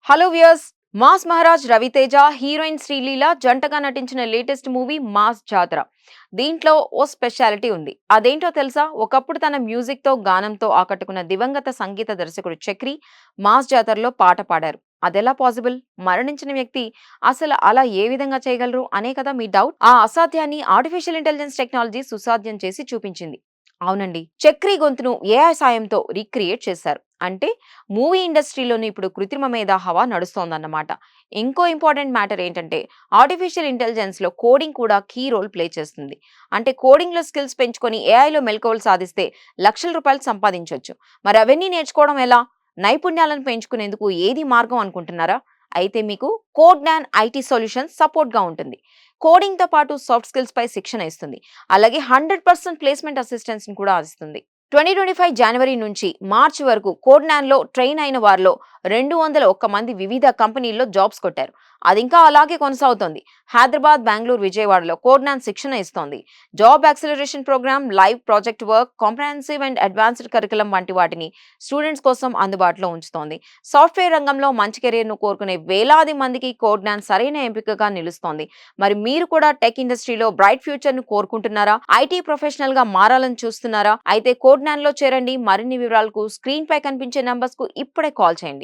Hello viewers. Mass Maharaj Raviteja, heroine Sreeleela జంటగా నటించిన latest movie mass జాతర. దీంట్లో ఓ స్పెషాలిటీ ఉంది. అదేంటో తెలుసా? ఒకప్పుడు తన మ్యూజిక్ తో గానంతో ఆకట్టుకున్న దివంగత సంగీత దర్శకుడు చక్రి మాస్ జాతరలో పాట పాడారు. అదెలా పాసిబుల్? మరణించిన వ్యక్తి అసలు అలా ఏ విధంగా చేయగలరు అనే కదా మీ డౌట్. ఆ అసాధ్యాన్ని ఆర్టిఫిషియల్ ఇంటెలిజెన్స్ టెక్నాలజీ సుసాధ్యం చేసి చూపించింది. అవునండి, చక్రి గొంతును ఏఐ సాయంతో రీక్రియేట్ చేశారు. అంటే మూవీ ఇండస్ట్రీలోని ఇప్పుడు కృత్రిమ మేధా హవా నడుస్తోందన్నమాట. ఇంకో ఇంపార్టెంట్ మ్యాటర్ ఏంటంటే ఆర్టిఫిషియల్ ఇంటెలిజెన్స్ లో కోడింగ్ కూడా కీ రోల్ ప్లే చేస్తుంది. అంటే కోడింగ్ లో స్కిల్స్ పెంచుకొని ఏఐలో మెలకువలు సాధిస్తే లక్షల రూపాయలు సంపాదించవచ్చు. మరి అవన్నీ నేర్చుకోవడం ఎలా? నైపుణ్యాలను పెంచుకునేందుకు ఏది మార్గం అనుకుంటున్నారా? అయితే మీకు కోడ్ న్యాన్ ఐటీ సొల్యూషన్స్ సపోర్ట్ గా ఉంటుంది. కోడింగ్ తో పాటు సాఫ్ట్ స్కిల్స్ పై శిక్షణ ఇస్తుంది. అలాగే 100% ప్లేస్మెంట్ అసిస్టెన్స్ కూడా ఇస్తుంది. 2025 జనవరి నుంచి మార్చి వరకు కోడ్నాన్లో ట్రైన్ అయిన వారిలో 201 మంది వివిధ కంపెనీల్లో జాబ్స్ కొట్టారు. అది ఇంకా అలాగే కొనసాగుతోంది. హైదరాబాద్, బెంగళూరు, విజయవాడలో కోడ్నాన్ శిక్షణ ఇస్తోంది. Job acceleration program, live project work, comprehensive and advanced curriculum వంటి వాటిని స్టూడెంట్స్ కోసం అందుబాటులో ఉంచుతోంది. సాఫ్ట్వేర్ రంగంలో మంచి కెరీర్ను కోరుకునే వేలాది మందికి కోడ్నాన్ సరైన ఎంపికగా నిలుస్తోంది. మరి మీరు కూడా టెక్ ఇండస్ట్రీలో బ్రైట్ ఫ్యూచర్ ను కోరుకుంటున్నారా? ఐటీ ప్రొఫెషనల్ గా మారాలని చూస్తున్నారా? అయితే కోడ్ న్యాన్ లో చేరండి. మరిన్ని వివరాలకు స్క్రీన్ పై కనిపించే నంబర్స్ కు ఇప్పుడే కాల్ చేయండి.